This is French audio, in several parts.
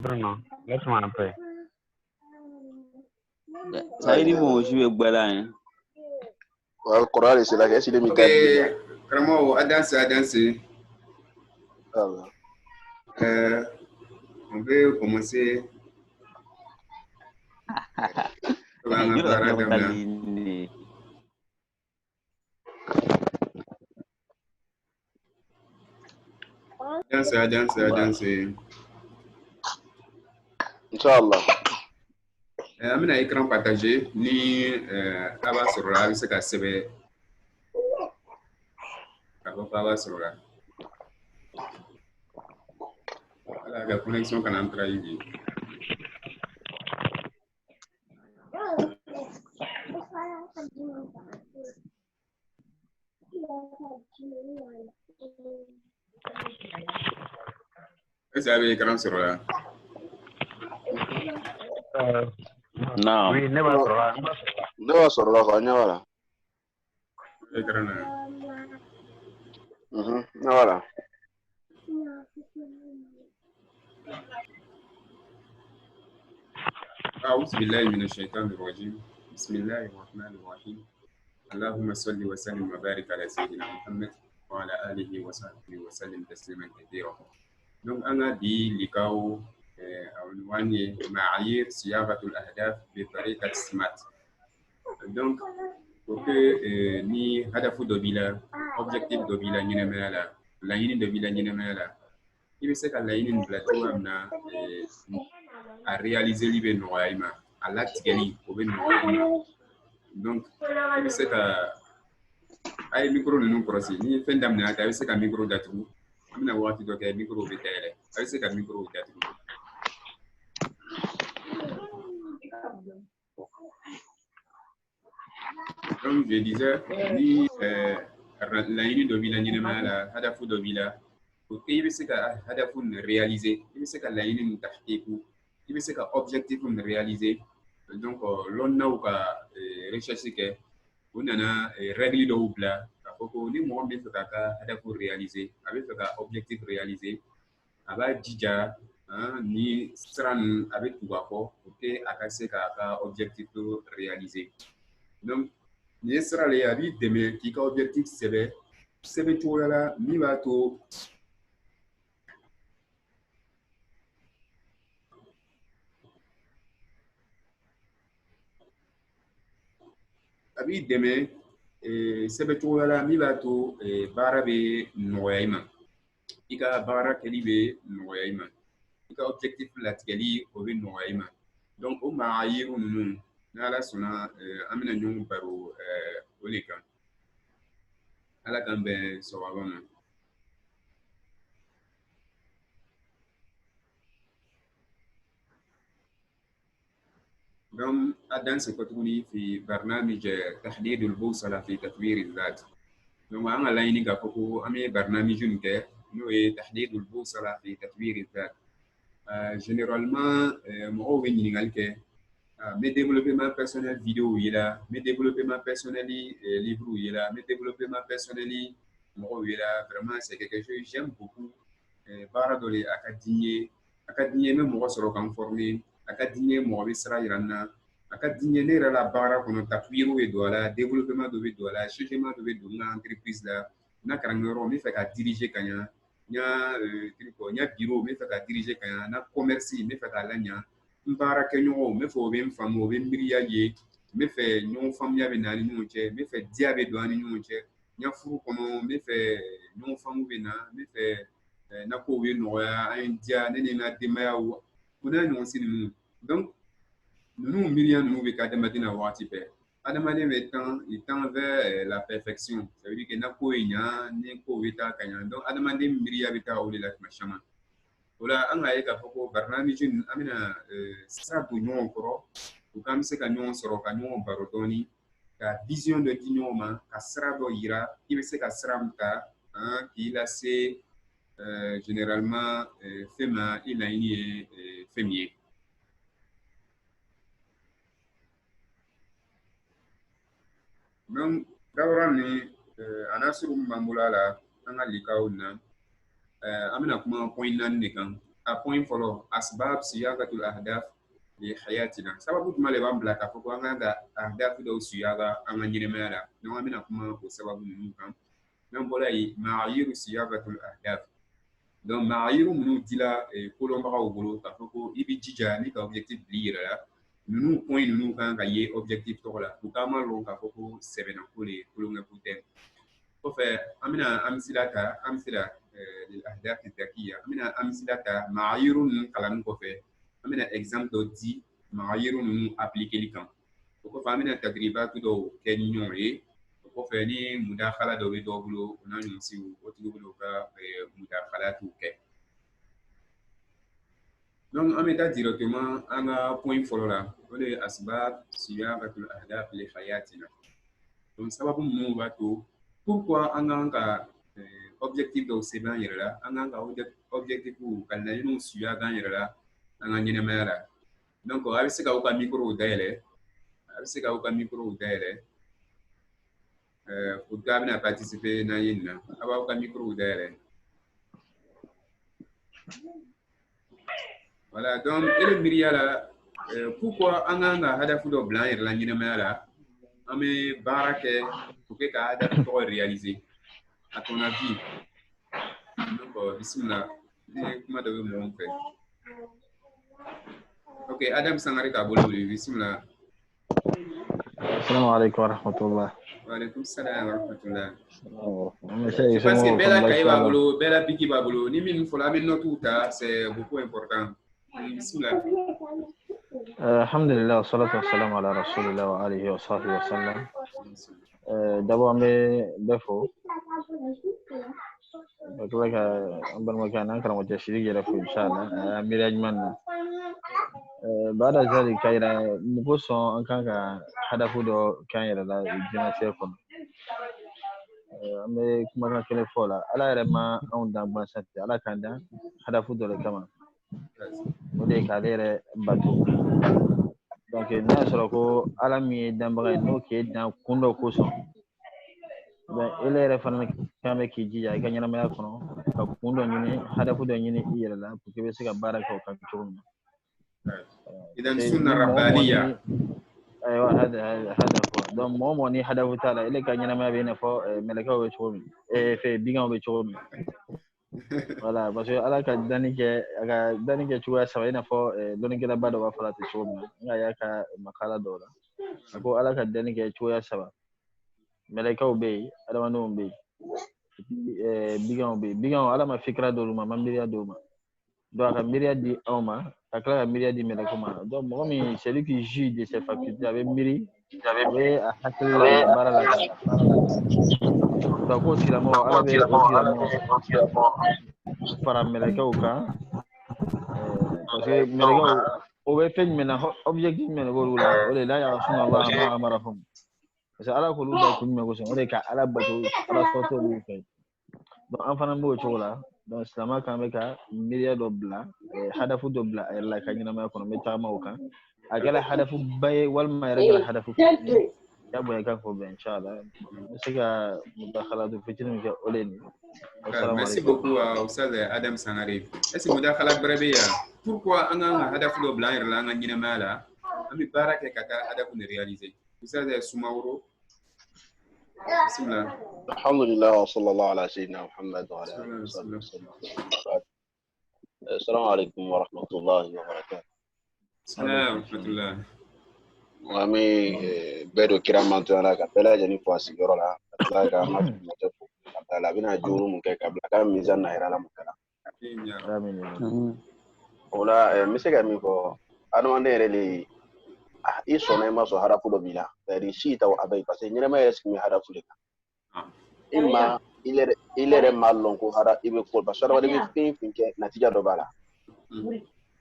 Bruno, laisse-moi un peu. Ça y est, moi, je vais boire. Le Coran, c'est la question de Ok, vraiment, à danser. On peut commencer. Danser. Inch'Allah. Un écran partagé, ni Aba sur la, c'est qu'à CB. Aba sur la. La connexion qu'on a en train de. Est-ce que vous avez l'écran sur là? Non. Oui, ne va sur là. Ne va sur là, voilà. L'écran là. Voilà. أعوذ بالله من الشيطان الرجيم بسم الله الرحمن الرحيم اللهم صل وسلم وبارك على سيدنا محمد وعلى آله وصحبه وسلم تسليما كثيرا. Donc أنا دي لقاو عنوان معايير صياغة الأهداف بطريقة سمات. Donc pour que ni هدف دوبيلا objectif دوبيلا نينمالا لا ينين دوبيلا نينمالا il sait qu'à la yini plateau amna à réaliser libre noaima à la tigeli au ben noaima donc il sait qu'à ay micro nous procès ni fin d'amna il sait qu'à micro d'atru amna wati do que micro betele il sait qu'à micro d'atru donc je disais ni la yini domina ni mala hadafu domina il veut se que hadafu réaliser il veut se que la yini tahqiqu il veut se que objectif réaliser donc l'on a ou ka recherche que on a règle de oubla kako ni mo be fait ka hadafu réaliser avec ka objectif réaliser aba dija ni stran avec tout ko pour que akase ka objectif réaliser donc ni sera le abi deme ki ka objectif sebe tola mi ba to abi deme sebe tola mi ba to bara be noyama ika bara keli be noyama ika objectif la tigeli o be noyama donc o ma yiru nunu n'ala sona amina nyong baro oleka ala kan bɛ sɔgɔma na donc adan se kotuguni fi barnamij tahdid al-bawsala fi tatwir al-dhat donc an ala ini ga foko ame barnamijun ke no e tahdid al-bawsala fi tatwir al-dhat généralement mo we nyingal ke mes développement personnel vidéo yela mes développement personnel livre yela mes développement personnel mo yela vraiment c'est quelque chose j'aime beaucoup bara dole akadinye me mo soro kan former akadinye mo be sra iranna akadinye ne la bara kono tatwiro e dola développement do be dola changement do be do na entreprise la na karangoro mi fait ka diriger kanya nya triko nya bureau mi fait ka diriger kanya na commerce mi fait ka lanya mbara ke ɲɔgɔn me fɛ o bɛ n faamu o bɛ n miiriya ye me fɛ ɲɔgɔn faamuya bɛ na ni ɲɔgɔn cɛ me fɛ diya bɛ don an ni ɲɔgɔn cɛ n ka furu kɔnɔ me fɛ ɲɔgɔn faamu bɛ na me fɛ na kow bɛ nɔgɔya an ye diya ne ni n ka denbayaw ko n'a ɲɔgɔn si ninnu donc ninnu miiriya ninnu bɛ ka adamaden na waati bɛɛ adamaden bɛ il tend vers la perfection ça veut dire que na ko ye ɲa ni kow bɛ taa ka ɲa donc adamaden miiriya bɛ taa o de la tuma caman wala an ka ye k'a fɔ ko barnaamij an bɛna sira don ɲɔgɔn kɔrɔ u k'an bɛ se ka ɲɔgɔn sɔrɔ ka ɲɔgɔn baro dɔɔni ka vision dɔ di ɲɔgɔn ma ka sira dɔ yira i bɛ se ka sira min ta k'i lase généralement fɛn ma i laɲini ye fɛn min ye donc dawara ni a n'a suru min b'an bolo a la an ka likaw na an bɛna kuma point naani de kan point follow asbab siyagatul ahdaf li hayatina sababu tumale bambla ka foko anga ahdaf do siyaga anga nyirema la no amina kuma ko sababu nunu kan nan bola yi ma'ayiru siyagatul ahdaf donc ma'ayiru munu dila kolon baga bolo ka foko ibi jija ni ka objectif lira la nunu point nunu kan ka ye objectif to la ko kama lo ka foko sebena ko le kolon ga putem ko fe amina amsilata للأهداف الذكية أمينا أمثلة معايير كلام كوفي أمينا example دو دي معايير نو أبليكي لكم وكوفي أمينا تدريبات دو كنيوري وكوفي ني مداخلة دو بدو بلو ونانيسيو وتلو بلو مداخلات وكي donc أمينا directement أنا point فولو لا ولي أسباب صياغة الأهداف لحياتنا donc سبب مو باتو pourquoi أنا objectif do seba yera anga ga objectif ku kalna yinu suya gan yera anga nyine mera donc abi se ka uka micro daele pour gabna participer na yinna aba uka micro daele voilà donc ele miriala pourquoi anga ga hadafu do blanc yera nyine mera ame barake pour que ka hadafu to réaliser. À ton avis, donc, bismillah, comment devez-vous montrer? Ok, Adam Sangari Kabolo, bismillah. Assalamu alaikum wa rahmatullah. Wa alaikum salam wa rahmatullah. Je pense que Bella Kaiba Bolo, Bella Piki Babolo, ni min fola min notuta, c'est beaucoup important. Bismillah. Alhamdulillah, salatu wa salam ala rasulillah wa alihi wa sahbihi wa sallam. D'abord, mais befo. Bakka ambar makana kan wata shiri ya rafu inshallah miraj man bada zali kaira muko son an kanka hadafu do kaira la jina sekon ame kuma kan kele fola ala yare ma an dan ban sante ala kan dan hadafu do kama ode ka lere batu donc na soro ko ala mi dan baga no ke dan kundo ko son ben ele yɛrɛ fana kan bɛ k'i jija i ka ɲɛnamaya kɔnɔ ka kun dɔ ɲini hadafu dɔ ɲini i yɛrɛ la pour que i bɛ se ka baara kɛ o kan cogo min na. idan sunna rabbaniya ayiwa hadafu donc mɔgɔ mɔgɔ ni hadafu t'a la ele ka ɲɛnamaya bɛ i n'a fɔ mɛlɛkɛw bɛ cogo min fɛ biganw bɛ cogo min voilà parce que ala ka danni kɛ cogoya saba i n'a fɔ dɔnnikɛlaba dɔ b'a fɔ la ten cogo min na n ka y'a ka makala dɔw la a ko ala ka danni kɛ cogoya saba. Mɛlɛkɛw bɛ yen adamadenw bɛ yen biganw bɛ yen biganw ala ma fikira dɔw ma miiriya dɔw ma donc a ka miiriya di anw ma ka tila ka miiriya di mɛlɛkɛw ma donc mɔgɔ min celui qui juge de ses facultés a bɛ miiri a bɛ a hakili la baara la donc o tigilamɔgɔ ala bɛ o tigilamɔgɔ fara mɛlɛkɛw kan parce que mɛlɛkɛw o bɛ fɛn jumɛn na objectif jumɛn de b'olu la o de la ya'asuna Allaha ma amarahum. Parce que ala ko luda kun me ko o de ka ala bato ala soto lu fɛ donc an fana b'o cogo la donc silamɛ kan bɛ ka miiriya dɔ bila hadafu dɔ bila a yɛrɛ la ka ɲɛnamaya kɔnɔ n bɛ tagama o kan a kɛra hadafu ba ye walima a yɛrɛ kɛra hadafu ya bonya kan fɔ bɛn inshallah n bɛ se ka mudakhalatu fitinin min kɛ o de ni. Merci beaucoup Oustaz Adam Sangare. Est-ce que mudakhalat bɛrɛ bɛ yan pourquoi an kan ka hadafu dɔ bila an yɛrɛ la an ka ɲɛnamaya la an bɛ baara kɛ ka taa hadafu de réaliser. Oustaz Soumaoro. Bismillah. Alhamdulillah wa sallallahu ala sayyidina Muhammad wa ala alihi wa sallam. Assalamu alaikum wa rahmatullahi wa barakatuh. Salam wa rahmatullah. Wami bedo kiramanto ala ka bela jani fo asigoro la ala ka ma fo ala bina juru mun ke kabla ka mizan na ira la mukala. Amin. Ola misega mi ko adamande rele i sɔnna i ma sɔn hadafu dɔ b'i la c'est-à-dire si t'aw abayi parce que ɲɛnɛmaya yɛrɛ sigi bɛ hadafu de kan i ma i yɛrɛ ma lɔn ko i bɛ ko parce que adamaden bɛ fɛn fɛn kɛ natija dɔ b'a la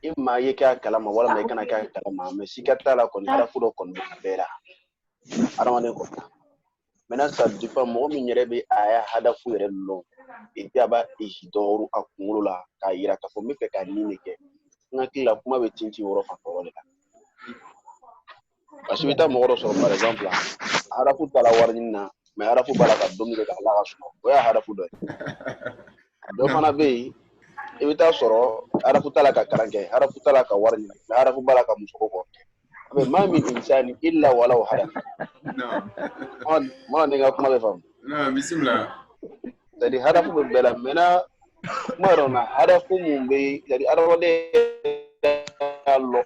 i ma ye kɛ a kalama walima i kana kɛ a kalama mais si ka t'a la kɔni hadafu dɔ kɔni bɛ a bɛɛ la adamaden kɔni maintenant ça dépend mɔgɔ min yɛrɛ bɛ a y'a hadafu yɛrɛ lɔn et puis a b'a dɔgɔru a kunkolo la k'a yira k'a fɔ n bɛ fɛ ka nin de kɛ n hakili la kuma bɛ tintin yɔrɔ fan fɛ o de la. Parce que ta mɔgɔ dɔ sɔrɔ par exemple hadafu t'a la wari ɲini na mais hadafu b'a la ka dumuni kɛ k'a la ka sunɔgɔ o y'a hadafu dɔ ye dɔ fana bɛ yen i bɛ taa sɔrɔ harafu t'a la ka kalan kɛ harafu t'a la ka wari ɲini harafu b'a la ka muso kɔ mais maa min insani illa walaw hadaf mana ne ka kuma bɛ faamu bisimila c'est-à-dire harafu bɛ bɛɛ la maintenant kuma yɛrɛ na harafu mun bɛ c'est-à-dire adamaden y'a lɔ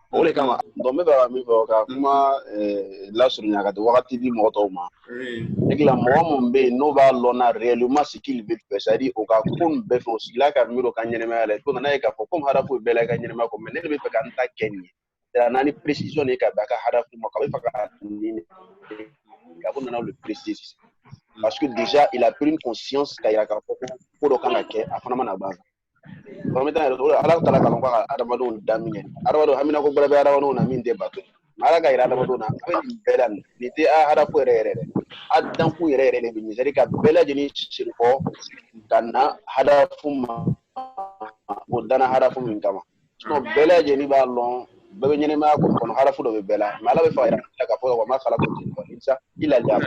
o de kama donc n bɛ fɛ ka min fɔ ka kuma lasurunya ka di wagati di mɔgɔ tɔw ma mɔgɔ mun bɛ yen n'o b'a lɔnna réellement ce qu'il veut faire c'est-à-dire o ka ko nin bɛɛ fɛ o sigila ka miiri o ka ɲɛnɛmaya la fo n'a ye k'a fɔ komi harafu bɛɛ la i ka ɲɛnɛmaya kɔ mais ne de bɛ fɛ ka n ta kɛ nin ye n'a ni précision de ka bɛn a ka harafu ma k'a bɛ fɛ ka nin ka ko nana le préciser parce que déjà il a pris une conscience k'a yira k'a fɔ ko dɔ kan ka kɛ a fana mana ban ala taala kalan ko ka adamadenw daminɛ adamadenw hamina ko bɛrɛ bɛ adamadenw na min tɛ bato ala ka yira adamadenw na a bɛ nin bɛɛ la nin tɛ harafu yɛrɛ yɛrɛ dɛ a dankun yɛrɛ yɛrɛ de bɛ ɲɛ c'est-à-dire ka bɛɛ lajɛlen siri kɔ ka na harafu ma o danna harafu min kama sinon bɛɛ lajɛlen b'a lɔn bɛɛ bɛ ɲɛnɛmaya kɔnɔ harafu dɔ bɛ bɛɛ la mais ala bɛ fɛ ka yira k'a fɔ wa ma kala ko ten sa i ladiya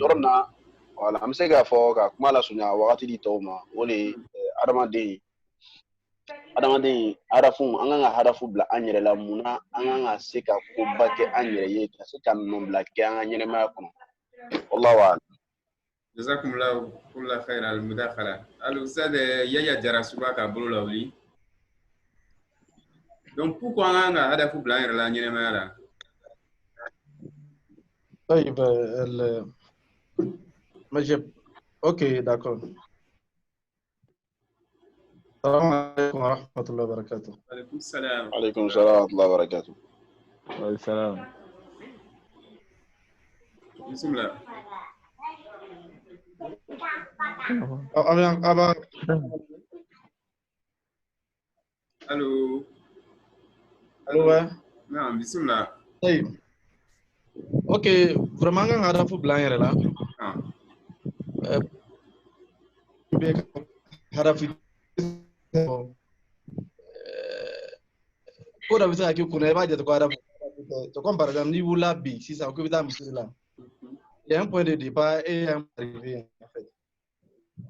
yɔrɔ na voilà an bɛ se k'a fɔ ka kuma lasurunya wagati di tɔw ma o de ye adamaden harafu an kan ka harafu bila an yɛrɛ la munna an kan ka se ka koba kɛ an yɛrɛ ye ka se ka nɔbila kɛ an ka ɲɛnɛmaya kɔnɔ wallahu a'lam jazakumullahu kulla khair al mudakhala al ustad Yaya Jara Suba ka bolo la wuli donc pourquoi an kan ka harafu bila an yɛrɛ la ɲɛnɛmaya la طيب اوكي d'accord. السلام عليكم ورحمة الله وبركاته. وعليكم السلام. وعليكم السلام ورحمة الله وبركاته. وعليكم السلام. بسم الله. الو. الو. نعم بسم الله. طيب. اوكي vraiment nga ngada fu blanc yɛrɛ la. harafi ko da bɛ se ka kɛ kunna i b'a jate ko harafi c'est comme par exemple n'i wulila bi sisan ko i bɛ taa misiri la il y a un point de départ et un arrivé en fait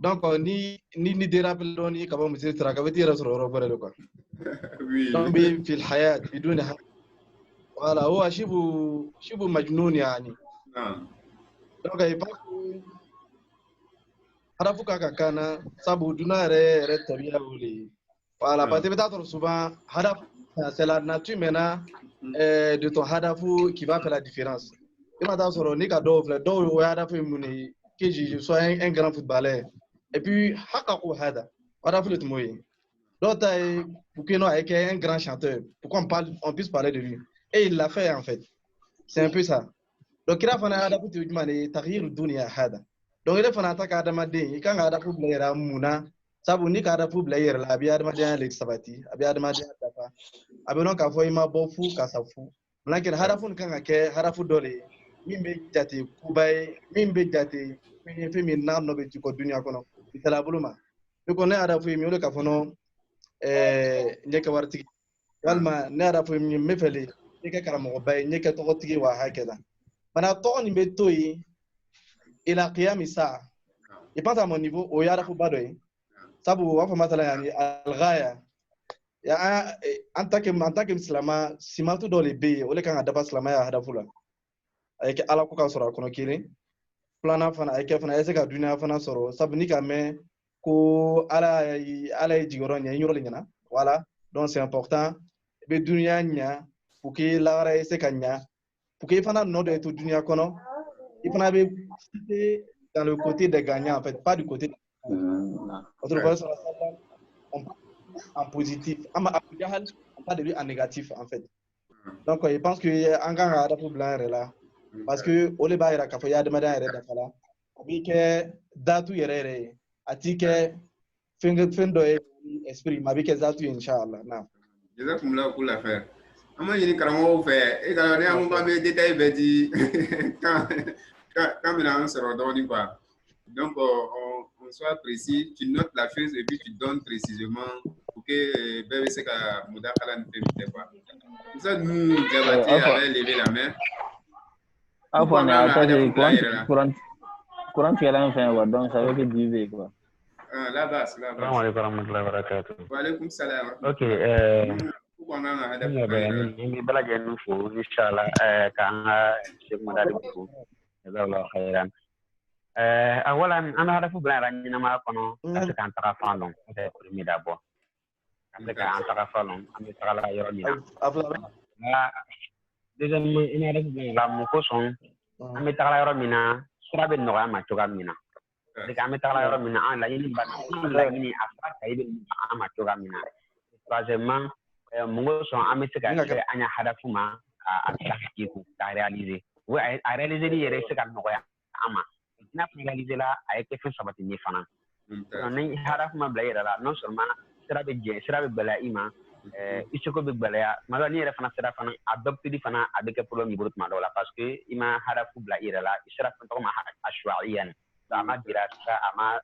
donc ni dérapé dɔɔni ka bɔ misiri sira kan i bɛ t'i yɛrɛ sɔrɔ yɔrɔ wɛrɛ de quoi donc bi في الحياة بدون voilà هو شبه مجنون يعني donc il pense harafu ka kana sabu duna yɛrɛ tabiya wuli voilà parce que i bɛ taa sɔrɔ souvent harafu c'est la nature maintenant de ton hadafu qui va faire la différence i ma taa sɔrɔ ni ka dɔw filɛ dɔw o hadafu ye mun ye que je sois un grand footballeur et puis haqaqu hada hadafu le tun b'o ye dɔw ta ye pour que non a kɛ un grand chanteur pour qu'on puisse parler de lui et il l'a fait en fait c'est un peu ça donc kira fana hadafu tɛ jumɛn de ye taghyiru dunya hada donc ile fana ta ka adamaden i kan ka hadafu bila yɛrɛ mun na sabu ni ka hadafu bila yɛrɛ la a bɛ adamadenya le sabati a bɛ adamadenya dafa a bɛ dɔn k'a fɔ i ma bɔ fu ka sa fu lakin harafu kan ka kɛ harafu dɔ de ye min bɛ jate kuba ye min bɛ jate fɛn min n'a nɔ bɛ ci kɔ dunuya kɔnɔ i tala bolo ma i ko ne harafu ye min o de ka fɔ n ɲɛ kɛ waritigi walima ne harafu ye min n bɛ fɛ de n kɛ karamɔgɔba ye n kɛ tɔgɔtigi wa hakɛda bana tɔgɔ nin bɛ to yen ila qiyami saa i pense à mon niveau o ye harafu ba dɔ ye sabu u b'a fɔ masala yani alghaya en tant que silama simatu dɔ de bɛ yen o de kan ka dafa silamaya hadafu la a ye kɛ ala ko ka sɔrɔ a kɔnɔ kelen filanan fana a ye kɛ fana a ye se ka dunuya fana sɔrɔ sabu ni ka mɛn ko ala ye jigiyɔrɔ ɲɛ i yɔrɔ de ɲɛna voilà donc c'est important i bɛ dunuya ɲɛ pour que lagara ye se ka ɲɛ pour que i fana nɔ dɔ ye to dunuya kɔnɔ i fana bɛ dans le côté des gagnants en fait pas du côté en positif on parle de lui en négatif en fait donc je pense que en kan ka hadafu bila yɛrɛ la parce que o de b'a yira k'a fɔ i ye adamadenya yɛrɛ dafa la a b'i kɛ datu yɛrɛ ye a t'i kɛ fɛn dɔ ye esprit mais a b'i kɛ datu ye inchallah naam jazakumullahu kulla khair an ma ɲini karamɔgɔw fɛ e ka dɔn ne y'an ko an bɛ détail bɛɛ di kan bɛna an sɔrɔ dɔɔni quoi donc on soit précis, tu notes la chose et puis tu donnes précisément pour que bébé se ka mudakhala ni fɛn tɛ quoi Ça nous Diabaté avait levé la main. Afwan ya attaché courant qui est là enfin donc ça veut que diviser quoi. Là-bas. Assalamu alaikum warahmatullahi wabarakatuh. Wa alaikum salam. Ok, ni bala jenu fo inshallah ka nga Sheikh Madadi ko jazakallahu khairan. Awalan ana hadafu bla ranyina ma kono kan taka fandon c'est premier d'abord. Kan ka taka fandon am taka yoro mina. Deuxièmement ina hadafu bla mo ko son am taka yoro mina sira be no ma coga mina. De ka am taka yoro mina an la yini ba la yini afa kay be ma coga mina. Troisièmement mungo son am se ka anya hadafu ma a tahqiqu ta réaliser. Oui a réaliser ni yere se ka no ya ama. N'a réalisé là avec fait sabati ni fana non haraf ma blayira la non seulement sera be bala ima isoko be bala ma ni fana sera fana adopté di fana avec problème ni ma la parce que ima harafu blayira la sera fana ma ashwaiyan da ma dirasa ama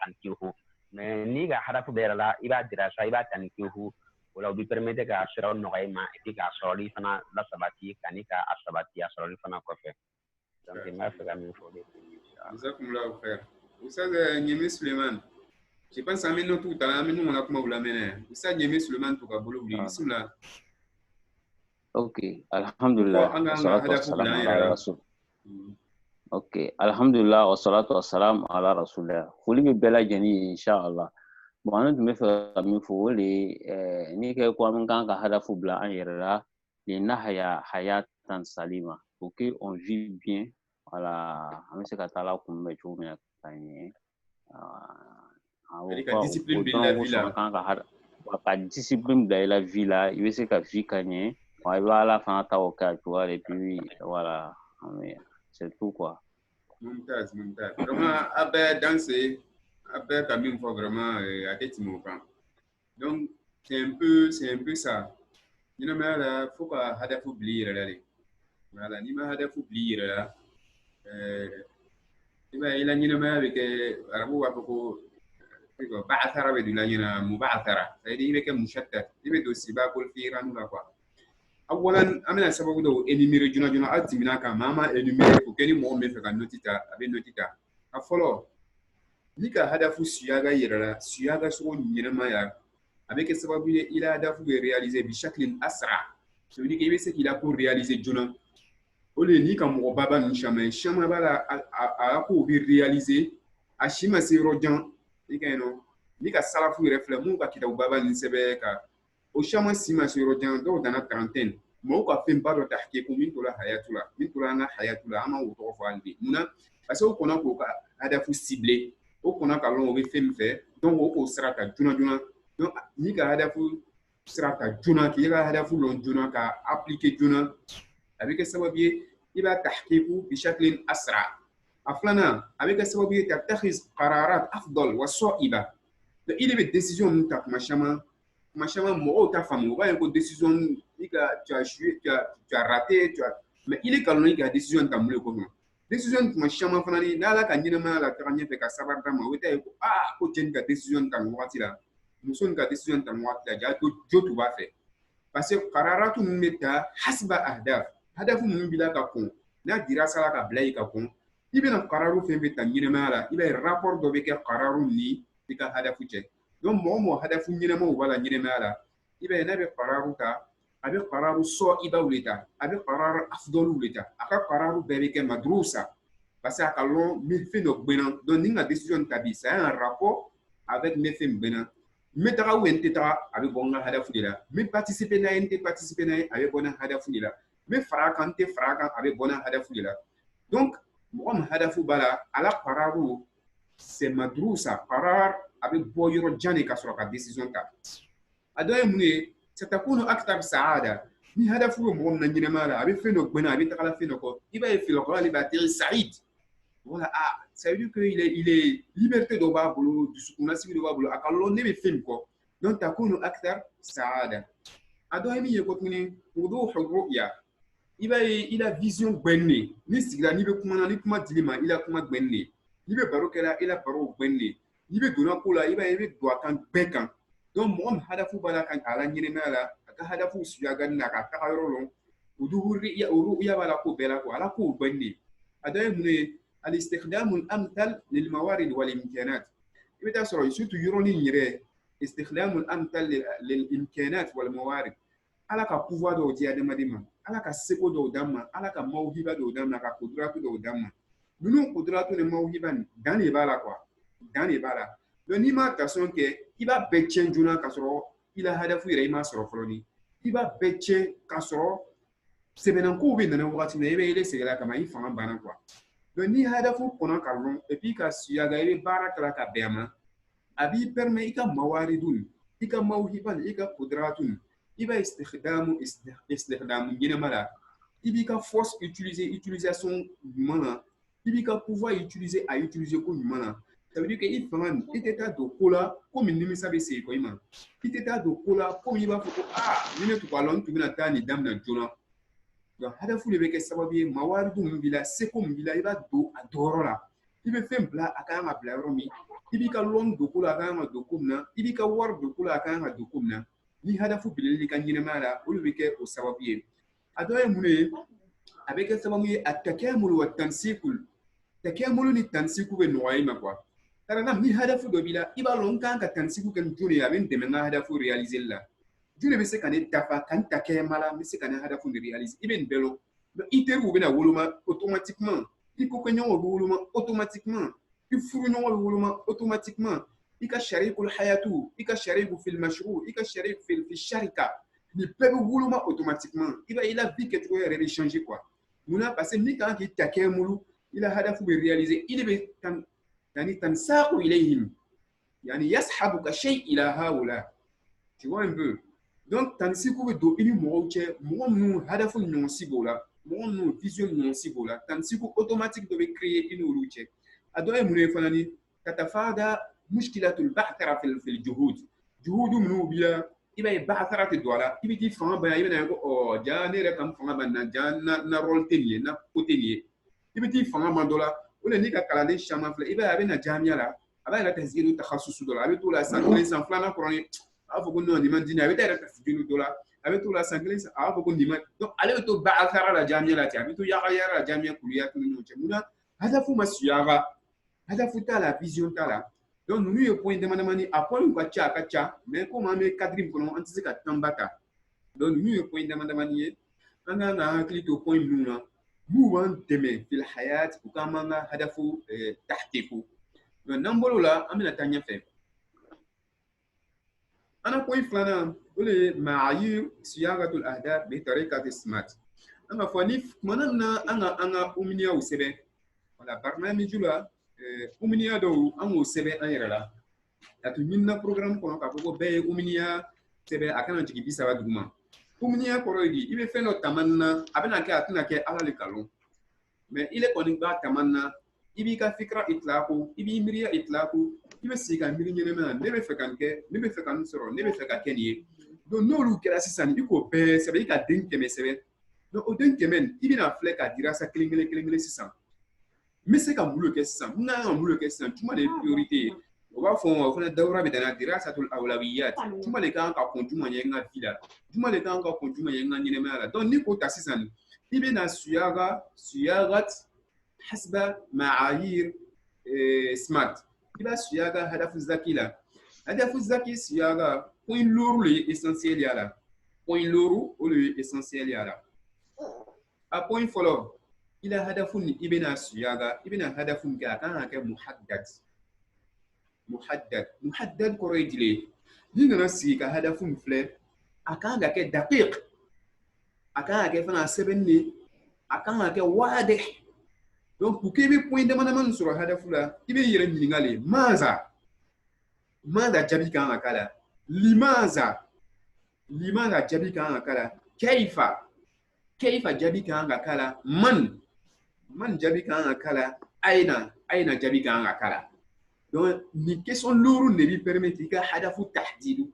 tankihu mais ni ga harafu blayira la iba dirasa iba tankihu wala bi permettre ka sera no ma et ka sori fana la sabati kanika asabati asori fana ko fait donc ma fait comme il faut Jazakumullahu khair. Oustaz Nyemi Suleiman. Je pense à nous tout à l'heure, nous on a comment vous l'amener. Oustaz Nyemi Suleiman pour Kabulu, bismillah. Ok, alhamdulillah. Ok, alhamdulillah wa salatu wa salam ala rasulillah. Foli be bela jeni inshallah. Bon anu me fa mi fo le ni ke ko am kan ka hadafu bla an yera li nahya hayatan salima. Pour que on vit bien. Voilà, on sait qu'à la commune de Chounia, discipline de la vie là. Discipline de la vie là, il veut se qu'à vie gagner. On va à la fin à au cas, tu vois, et puis voilà, c'est tout quoi. Mumtaz. Vraiment, après danser, après quand même faut vraiment à des mots. Donc c'est un peu ça. Il y a là, faut pas hadafu oublier là. Voilà, ni ma hadafu oublier là. Il a une avec Arabou Apoko Bathara with Lana Mubathara. Il became Mushatta. Il made those Sibakul Firan Lapa. I want I mean, I suppose any Mirajuna Altiminaka, Mamma, and you may for any more method and notita, a bit notita. I follow Nika Hadafu Siaga Yera, Siaga Swan Yeremaya. Avec Sababu, il a d'afou réalisé Bishaklin Asra. So he gave us qu'il a pour réaliser Juna. Ole ni kam mo baba ni chama bala a ko bi réaliser a shima se rojan ikeno ni ka salafu refle mu ka kita baba ni sebe ka o chama sima se rojan do dana quarantaine mo ka fem baro tahqiq min tola hayatula na hayatula ama o to faldi muna parce que kona ko ka hadafu ciblé o kona ka lon o be fem fait donc o ko srata juna donc ni ka hadafu srata juna ki ka hadafu lon juna ka appliquer juna avec السبب يبقى تحقيقه بشكل أسرع. أفلانا avec السبب تتخذ قرارات أفضل وصائبة. إذا بالديسيجن نتاعك ماشما مو تفهم وبا يكون ديسيجن إذا tu as raté mais il est quand même que décision t'amule comme décision mashama fanani nala kanyina mala kanya pe ka sabar dama weta ko ko jen ka décision tan wati la muson ka décision tan wati la ja jotu ba fait parce que qararatu meta hasba ahdaf hadafu mun bila ka kun na dira sala ka blay ka kun ibena qararu fe be tan nyina la ibe rapport do be ke qararu ni ka hadafu che donc mo hadafu nyina mo wala nyina la ibe na be qararu ta abe qararu so iba ulita abe qarar afdol ulita aka qararu be ke madrusa parce que kalon mi fe no bena donc ninga décision tabi c'est un rapport avec mes fe bena mi taga wente ta abe bonga hadafu dila mi participer na ente participer na abe bona hadafu dila mi farakan te farakan abe bona hadafu dila donc mo hadafu bala ala qararu c'est madrusa qarar abe boyro jani ka sura ka décision ta adoy mune ستكون أكثر سعادة. ni hadafu mo na nyina mala abi feno gbena abi takala feno ko iba e filo ko ali batiri saïd voilà ça veut dire que il est liberté do babulu du sukuna sibi do babulu akalo ne be film ko donc takunu akthar saada ado emi ye ko tuni wudu ruya iba ila vision gbenne ni sigla ni be kuma ni kuma dilima ila kuma gbenne ni be barokela ila baro gbenne ni be dona ko la iba e be do kan bekan donc mo hadafu bala kan ala nyina mala hadafu suyaga na ka taga yɔrɔ lɔn o ru'ya b'a la ko bɛɛ la ala k'o banni a dɔ ye mun ye al-istikhdamu al-amthal lil mawarid wal imkanat i bɛ taa sɔrɔ surtout yɔrɔnin yɛrɛ istikhdamu al-amthal lil imkanat wal mawarid ala ka pouvoir dɔw di adamaden ma ala ka seko dɔw d'a ma ala ka mawhiba dɔw d'a ma ka kudratu dɔw d'a ma ninnu kudratu ni mawhiba nin dan de b'a la dan de b'a la donc n'i ma attention kɛ i b'a bɛɛ tiɲɛ joona ka sɔrɔ i la hadafu yɛrɛ i m'a sɔrɔ fɔlɔ ni i b'a bɛɛ tiɲɛ ka sɔrɔ sɛbɛnnankow bɛ nana wagati min na i bɛ yɛlɛ segin kama i fanga banna donc ni hadafu kɔnɔ ka lɔn et puis ka suyaga i bɛ baara kɛla ka bɛn a ma a b'i permet i ka mawaridun i ka mawhiban i ka kudratun i b'a istikhdamu ɲɛnama la i b'i ka force utilisation ɲuman na i b'i ka pouvoir utiliser ko ɲuman na ça veut dire que i fanga nin i tɛ taa don ko la komi nimisa bɛ segin kɔ i ma i tɛ taa don ko la komi i b'a fɔ ko ni ne tun b'a lɔn n tun bɛna taa nin daminɛ joona donc hadafu de bɛ kɛ sababu ye mawaridu min b'i la seko min b'i la i b'a don a dɔyɔrɔ la i bɛ fɛn bila a kan ka bila yɔrɔ min i b'i ka lɔn don ko la a kan ka don ko min na i b'i ka wari don ko la a kan ka don ko min na ni hadafu bilali ka ɲɛnamaya la olu bɛ kɛ o sababu ye a dɔ ye mun ye a bɛ kɛ sababu ye a takamulu wa tansikul takamulu ni tansiku bɛ nɔgɔya i ma quoi karena ni hadafu dɔ b'i la i b'a lɔn n kan ka tansiku kɛ joli ye a bɛ n dɛmɛ n ka hadafu réaliser la joli bɛ se ka ne dafa ka n ta kɛma la n bɛ se ka ne hadafu réaliser i bɛ nin bɛɛ lɔn i teriw bɛna woloma automatiquement i kokɛɲɔgɔnw bɛ woloma automatiquement i furuɲɔgɔnw bɛ woloma automatiquement i ka sharikul hayatu i ka shariku fil mashru i ka shariku fil sharika ni bɛɛ bɛ woloma automatiquement i b'a i la vie kɛcogo yɛrɛ bɛ changer quoi munna parce que ni kan k'i ta kɛmulu i la hadafu bɛ réaliser i de bɛ يعني تنساق إليهم يعني يسحبك شيء إلى هؤلاء tu vois un peu donc tansiku bɛ don i ni mɔgɔw cɛ mɔgɔ minnu hadafu ɲɔgɔnsi b'o la mɔgɔ minnu vision ɲɔgɔnsi b'o la tansiku automatique dɔ bɛ créer i n'olu cɛ a dɔ ye mun ye fana ni katafada mushkilatul ba'thara fil juhud minnu b'i la i b'a ye ba'thara tɛ don a la i bɛ t'i fanga ban i bɛna ye ko ja ne yɛrɛ ka n fanga ban na ja na rôle tɛ nin ye na ko tɛ nin ye i bɛ t'i fanga ban dɔ la o le ni ka kalanden caman filɛ i b'a ye a bɛ na jamiya la a b'a yɛrɛ tasijiliw takhasusu dɔ la a bɛ t'o la san kelen san filanan kɔrɔ ye a b'a fɔ ko non nin man di ne ye a bɛ taa yɛrɛ tasijiliw dɔ la a bɛ t'o la san kelen a b'a fɔ ko nin man donc ale bɛ to ba'athara la jamiya la ten a bɛ to yaala la jamiya kuliyatu ni ɲɔgɔn cɛ munna hadafu ma suyaga hadafu t'a la vision t'a la donc ninnu ye point dama damani a point ka ca mais komi an bɛ cadre min kɔnɔ an tɛ se ka temps ba ta donc ninnu ye point dama damani ye an kan ka hakili to point minnu na mu b'an dɛmɛ fil hayat u k'an b'an ka hadafu tahqiqu donc n'an bɔr'o la an bɛna taa ɲɛfɛ an na point filanan o de ye ma'ayir siyagatul ahdaf bi tariqati smart an ka fɔ ni kumana min na an ka umniyaw sɛbɛn wala barnamiju la umniya dɔw an k'o sɛbɛn an yɛrɛ la ka to ɲinina programme kɔnɔ k'a fɔ ko bɛɛ ye umniya sɛbɛn a kana jigin 30 duguma umniya kɔrɔ ye di i bɛ fɛn dɔ tamanni na a bɛna kɛ a tɛna kɛ ala le kalon mais ile kɔni b'a tamanni na i b'i ka fikira itlaqu i b'i miiriya itlaqu i bɛ sigi ka miiri ɲɛnama na ne bɛ fɛ ka nin kɛ ne bɛ fɛ ka nin sɔrɔ ne bɛ fɛ ka kɛ nin ye donc n'olu kɛra sisan i k'o bɛɛ sɛbɛn i ka den 100 sɛbɛn donc o den 100 nin i bɛna filɛ ka dira sa kelen kelen sisan n bɛ se ka mun de kɛ sisan n kan ka mun de kɛ sisan juma de ye priorité ye o b'a fɔ o fana dawura bɛ dana dirasatul awlawiyat juma de kan ka kɔn juma ye n ka vie la juma de kan ka kɔn juma ye n ka ɲɛnamaya la donc ni k'o ta sisan i bɛna suyagat hasba ma'ayir smart i b'a suyaga hadafu zaki la hadafu zaki suyaga point loru le ye essentiel ya la point loru o le ye essentiel ya la a point fɔlɔ i la hadafu ni i bɛna suyaga i bɛna hadafu kɛ a kan ka kɛ muhaddad kɔrɔ ye jile ni nana sigi ka hadafu min filɛ a kan ka kɛ daqiq a kan ka kɛ fana sɛbɛnni de a kan ka kɛ waadih donc pour que i bɛ point dama dama min sɔrɔ hadafu la i bɛ yɛrɛ ɲininkali maza jaabi kan ka k'a la limaza jaabi kan ka k'a la kayfa jaabi kan ka k'a la man jaabi kan ka k'a la aina jaabi kan ka k'a la donc ni question lourd ne b'i permettre i ka hadafu tahdidu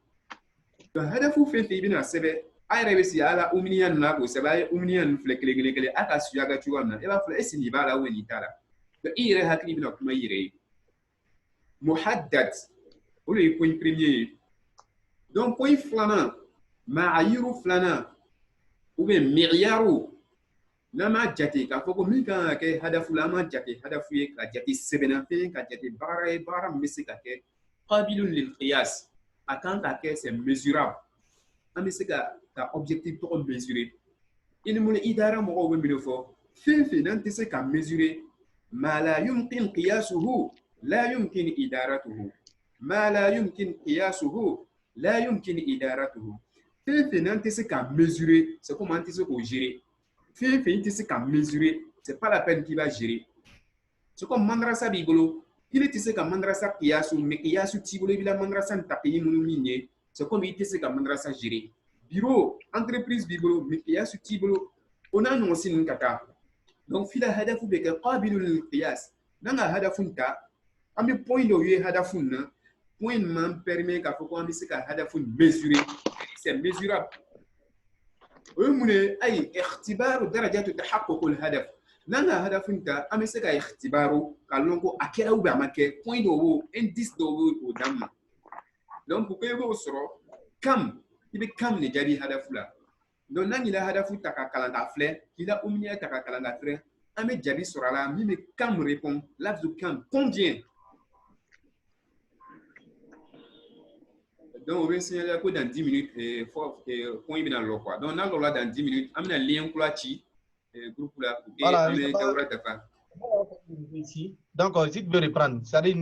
donc hadafu fɛn fɛn i bɛna sɛbɛn a yɛrɛ bɛ sigi a la umniya ninnu na k'o sɛbɛn a ye umniya ninnu filɛ kelen a ka suyaga cogoya min na i b'a fɔ est-ce que nin b'a la ou nin t'a la donc i yɛrɛ hakili bɛna kuma i yɛrɛ ye muhaddad o de ye point premier ye donc point filanan maayiru filanan mi'yaru n'ama jate k'a fɔ ko min kan ka kɛ hadafu la an ma jate hadafu ye ka jate sɛbɛnnafɛn ka jate baara ye baara min bɛ se ka kɛ qabilun lil qiyas a kan ka kɛ c'est mesurable an bɛ se ka objectif tɔgɔ mesurer ilmul idara mɔgɔw bɛ min fɔ fɛn fɛn n'an tɛ se ka mesurer ma la yumkin qiyasuhu la yumkin idaratuhu ma la yumkin qiyasuhu la yumkin idaratuhu fɛn fɛn n'an tɛ se ka mesurer c'est comme an tɛ se k'o gérer fɛn fɛn tɛ se ka mesurer c'est pas la peine qu'il va gérer c'est comme madrasa b'i bolo il tɛ se ka madrasa qiyasu mais qiyasu t'i bolo i bɛ la madrasa taqiyyi minnu min ye c'est comme i tɛ se ka madrasa gérer bureau entreprise b'i bolo mais qiyasu t'i bolo o n'a ɲɔgɔn si ninnu ka taa donc fila hadafu bɛ kɛ qabilun lil qiyas n'an ka hadafu ta an bɛ point dɔw ye hadafu na point man permet k'a fɔ ko an bɛ se ka hadafu mesurer c'est mesurable o ye mun ye ayi ikhtibaru darajatu tahaqququl hadaf n'an ka hadafu ta an bɛ se ka ikhtibaru ka lɔn ko a kɛra ou bien a ma kɛ point dɔw b'o indice dɔw b'o d'an ma donc pour que i b'o sɔrɔ kam i bɛ kam de jaabi hadafu la donc n'an y'i la hadafu ta ka kalan k'a filɛ k'i la umniya ta ka kalan k'a filɛ an bɛ jaabi sɔrɔ a la min bɛ kam répond lafzu kam combien donc on va signaler que dans 10 minutes point bina lo quoi donc n'a là dans 10 minutes amina lien kula ci groupe là voilà, ici donc si tu veux reprendre ça dit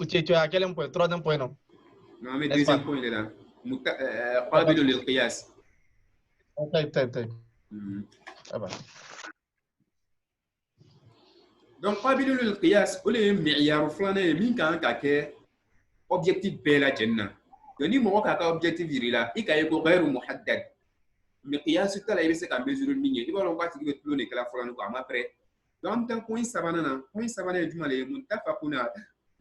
tu es à quel point troisième point non mais deuxième point il est là qabilu lil qiyas طيب donc qabilu lil qiyas ole mi'yar fulana min kan ka ke objectif bela janna donc ni mɔgɔ k'a ka objectif yiri la i ka ye ko ghairu muhaddad mais qiyasu ta la i bɛ se ka mesurer min ye i b'a dɔn k'a tigi bɛ tulo de kɛla fɔlɔ ni ko a ma pɛrɛ donc an bɛ taa point sabanan na point sabanan ye jumɛn ye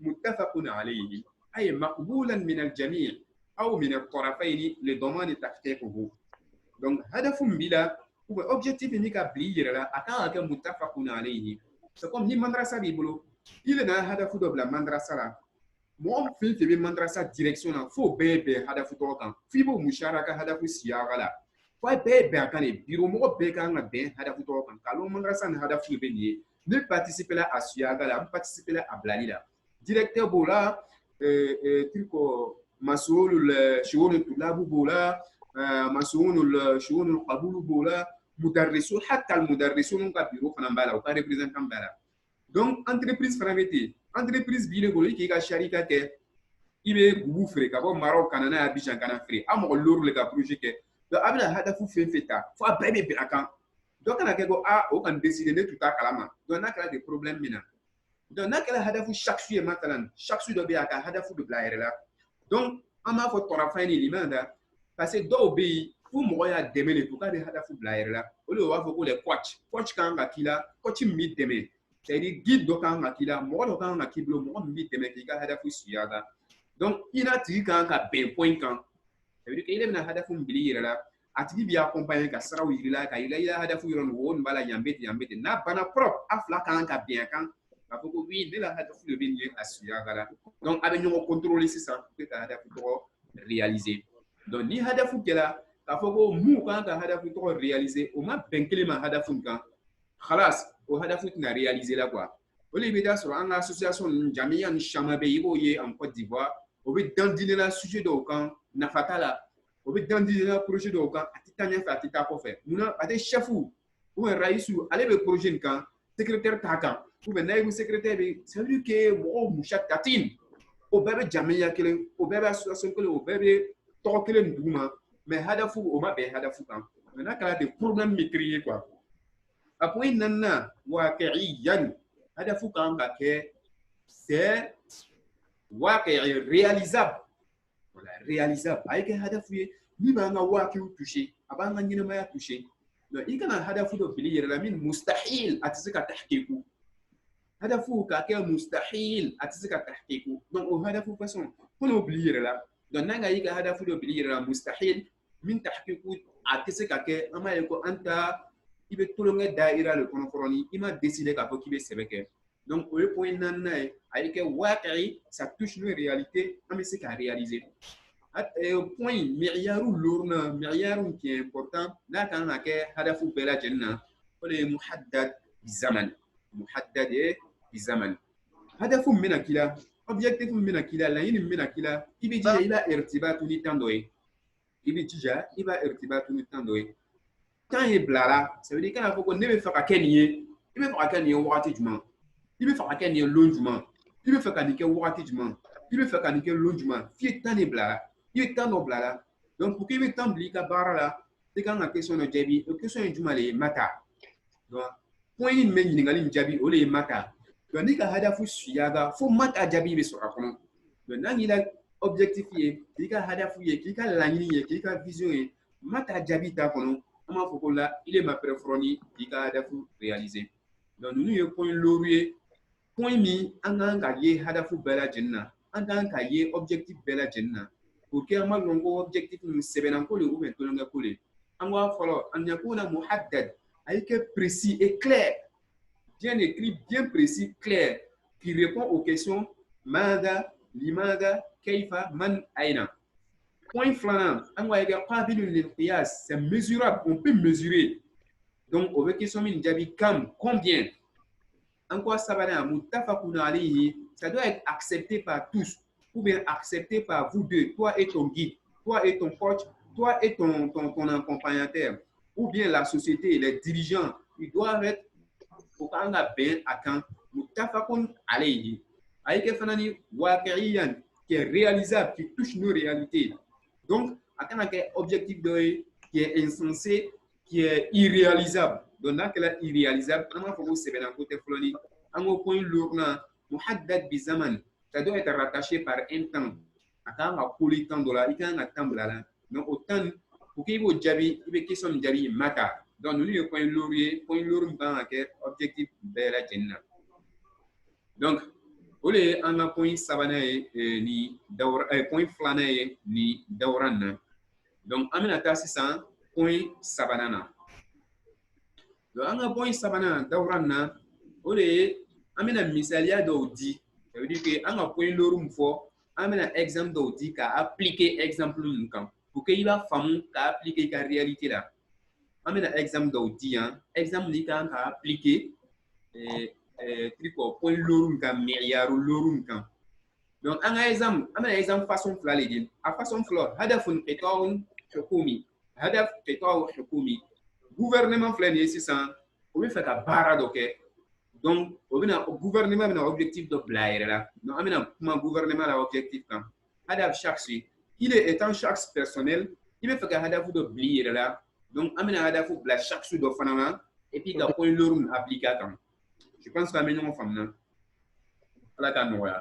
muttafaqun alayhi ay maqbulan min al-jami' aw min at-tarafayn li daman tahqiquhu donc hadafu bila ou objectif ni ka bili yɛrɛ la a kan ka kɛ muttafaqun alayhi c'est comme ni madrasa b'i bolo i bɛ na hadafu dɔ bila madrasa la mɔgɔ fɛn fɛn bɛ madrasa direction na fo bɛɛ bɛn hadafu tɔgɔ kan f'i b'o musharaka hadafu siyaga la fo a bɛɛ bɛn a kan de biro mɔgɔ bɛɛ kan ka bɛn hadafu tɔgɔ kan k'a lɔn madrasa ni hadafu de bɛ nin ye ne participer la a siyaga la n participer la a bilali la directeur b'o la truc masulul shu'un tulabu b'o la masulul shu'un qabulu b'o la mudarrisu hatta al mudarrisun ka biro fana b'a la o ka représentant b'a la donc entreprise fana bɛ ten entreprise b'i bolo i k'i ka sharika kɛ i bɛ bugu feere ka bɔ Maroc ka na n'a ye Abidjan ka na feere a mɔgɔ lori le ka projet kɛ donc a bɛna hadafu fɛn fɛn ta fo a bɛɛ bɛ bɛn a kan dɔ kana kɛ ko o kan décider ne tun t'a kalama donc n'a kɛra des problèmes min na donc n'a kɛra hadafu chaque su ye matalan chaque su dɔ bɛ yen a ka hadafu de bila a yɛrɛ la donc an b'a fɔ tɔrafan ni limana da parce que dɔw bɛ yen fo mɔgɔ y'a dɛmɛ de pour k'a bɛ hadafu bila a yɛrɛ la o de b'a fɔ ko les coach kan ka k'i la coach min b'i dɛmɛ c'est-à-dire guide dɔ kan ka k'i la mɔgɔ dɔ kan ka k'i bolo mɔgɔ min b'i dɛmɛ k'i ka hadafu suya kan donc i n'a tigi kan ka bɛn point kan ça veut dire que i bɛna hadafu min bili yɛrɛ la a tigi b'i accompagner ka siraw yiri la ka yira i la hadafu yɔrɔ nin wo nin b'a la yan bɛ ten n'a banna propre a fila kan ka bɛn a kan k'a fɔ ko oui ne la hadafu de bɛ nin ye a suya kan la donc a bɛ ɲɔgɔn contrôler sisan pour que ka hadafu tɔgɔ réaliser donc ni hadafu kɛra k'a fɔ ko mun kan ka hadafu tɔgɔ réaliser o ma bɛn kelen ma hadafu kan khalas o hadafu tɛna réaliser la quoi o de bɛ taa sɔrɔ an ka association ninnu jamiya ni caman bɛ yen i b'o ye en Côte d'Ivoire o bɛ dandine la sujet dɔw kan nafa t'a la o bɛ dandine la projet dɔw kan a tɛ taa ɲɛfɛ a tɛ taa kɔfɛ munna a tɛ chef ou bien raïsu ale bɛ projet nin kan secrétaire t'a kan ou bien naïbu secrétaire bɛ ça veut dire que mɔgɔw mushatkatin o bɛɛ bɛ jamiya kelen o bɛɛ bɛ association kelen o bɛɛ bɛ tɔgɔ kelen nin dugu ma mais hadafu o ma bɛn hadafu kan mais n'a kɛra de problème bɛ créer quoi a point nanna waqi'iyan hadafu kan ka kɛ c'est waqi'i réalisable voilà réalisable a ye kɛ hadafu ye min b'an ka waqi'u toucher a b'an ka ɲɛnamaya toucher donc i kana hadafu dɔ bili yɛrɛ la min mustahil a tɛ se ka tahqiqu hadafu ka kɛ mustahil a tɛ se ka tahqiqu donc o hadafu façon ko n'o bili yɛrɛ la donc n'an ka i ka hadafu dɔ bili yɛrɛ la mustahil min tahqiqu a tɛ se ka kɛ an b'a ye ko an ta i bɛ tulonkɛ daira le kɔnɔ fɔlɔ ni i ma décider k'a fɔ k'i bɛ sɛbɛ kɛ donc o ye point naaninan ye a ye kɛ waqi'i ça touche nos réalités an bɛ se k'a réaliser point miriyaru lorna miriyaru qui est important na kan na ke hadafu bela janna ole muhaddad bizaman muhaddad bi zaman hadafu mina kila objectif mina kila la yini mina kila ibi jija iba irtibatu ni tandoy ibi jija iba irtibatu ni tandoy quand il blala ça veut dire quand faut qu'on ne fait pas kenye il veut faire kenye wakati juma il veut faire kenye longement il veut faire kenye wakati juma il veut faire kenye longement fi tan ni blala il tan no blala donc pour qu'il veut tan blika barala c'est quand la question de jabi question juma le mata donc point ni men ningali jabi o le mata donc ni ka hadafu suyaga faut mata jabi be so akono donc nani la objectif ye ki ka hadafu ye ki ka lanini ye ki ka vision ye mata jabi ta kono ama foko la il est ma préféroni ki ka hadafu réaliser donc nous ye point laurier point mi anga ye hadafu bela jenna anga ye objectif bela jenna pour que ma longo objectif nous sebena ko le ou ben tolonga ko le anga folo an yakuna muhaddad ay que précis et clair bien écrit bien précis clair qui répond aux questions mada limada kaifa man aina point flanant anga ya qabilun lil qiyas c'est mesurable on peut mesurer donc au question min jabi kam combien en quoi sabana muttafaqun alayhi ça doit être accepté par tous ou bien accepté par vous deux, toi et ton guide, toi et ton coach, toi et ton accompagnateur, ou bien la société, les dirigeants, ils doivent être au Kanga Ben Akan, Moutafakon Alayhi, avec Fanani Wakariyan, qui est réalisable, qui touche nos réalités. Donc, Akan a un objectif qui est insensé, qui est irréalisable. Donc, là, qu'elle est irréalisable, on a fait c'est un côté floni, on a point lourd, Muhaddad Bizaman. Ça doit être rattaché par un temps. Quand on a collé le temps de la, il y a un temps de la. Donc, autant, pour qu'il y ait jabi, il y a une question de jabi mata. Donc, nous, il point laurier, point laurier, objectif de la jenna. Donc, au lieu on a point sabanae ni daura, point flanae ni dauran. Donc, on a tassi ça, point sabanana. Donc, on a point sabana dauran, au lieu, on a misalia d'audi. Ça veut dire que on a point l'orum fort, on a un exemple d'audi qui a appliqué exemple nous pour qu'il va fameux qui a appliqué la réalité là. On a un exemple d'audi, exemple qui a appliqué point l'orum qui a milliard l'orum quand. Donc on a un exemple façon fla les dire. À façon fla, hadafun qita'un hukumi, hadaf qita'u hukumi. Gouvernement fla c'est ça. On veut faire la barre d'ok. Donc, le gouvernement a un objectif de blayer là. Donc, un gouvernement a un objectif quand. Hadaf chaque suite. Il est étant chaque personnel, il veut faire que hadaf de blayer là. Donc, un hadaf de blayer chaque suite de fanama et puis il a point l'orme appliqué quand. Je pense que nous femme là. La canoë.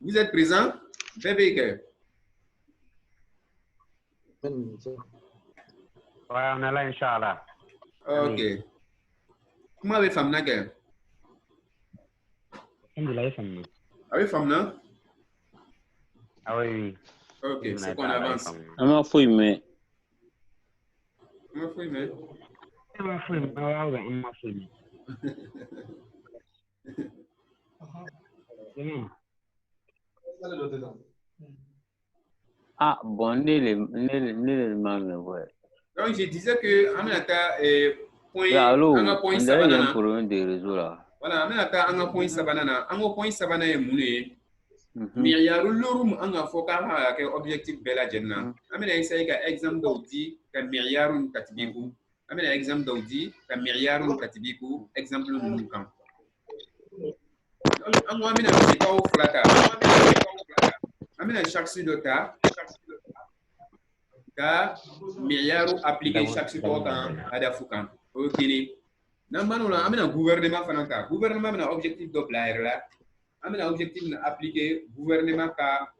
Vous êtes présent? Bébé que. Ouais, on est là, Inch'Allah. Ok. Comment avez-vous femme là que? Alhamdulillah, femme. Avez-vous femme là? Ah oui. Ok, c'est qu'on avance. On m'a fouillé, mais. On m'a fouillé, mais. On m'a fouillé, on m'a fouillé. Ah, bon, les mamans, ouais. Donc, je disais que, on a un point sabanana. Problème de réseau là. Voilà, on a un point sabanana. Un point sabanana est moulé. Mais il y a l'orum, on a focal que objectif bella jenna. On a essayé un exemple d'audi, que milliard katibiku. On a un exemple d'audi, que milliard katibiku. Exemple nous quand. On a mis un petit flata. On a chaque suite de ta. Ka milliard appliqué chaque suite de ta à la foucan. Ok. Normalement, on a un gouvernement fanaka. Gouvernement a un objectif de blayer là. On a un objectif d'appliquer gouvernement ka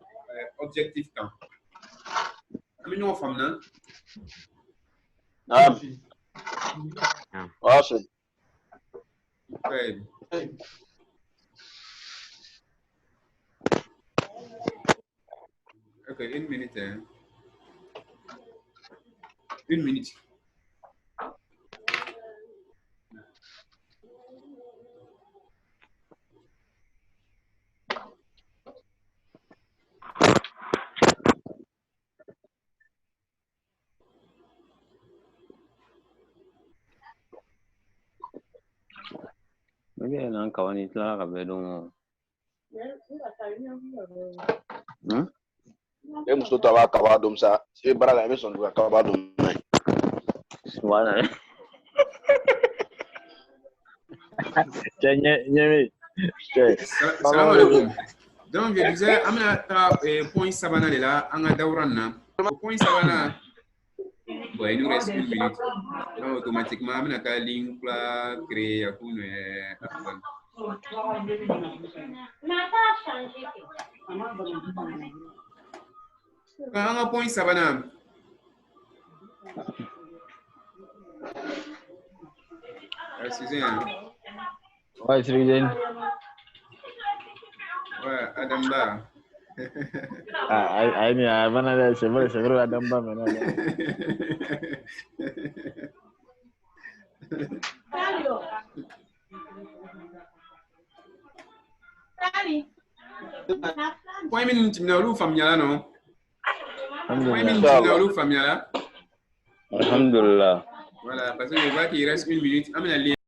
objectif quand. On a une femme là. Ah. Ah, c'est. Ouais. Ok, une minute. Une minute. bien nan kawani tla ka be don e muso to ba kaba dum sa e bara la me son du kaba dum nai subhana Nyemi. Salam alaikum. Donc je disais amna ta point sabana de là anga dawranna. Point sabana bon, il nous reste 1 minute. Donc automatiquement amna ta ligne pour créer yakunu afan. Anga point sabana. Excusez-moi. Ouais, c'est bien. Ouais, Adam Ba. I mean, I wanna say, but c'est vrai, Adam Ba, maintenant. Point minute na lu famia non? Point minute na lu famia. Alhamdulillah. Voilà, parce que je vois qu'il reste 1 minute.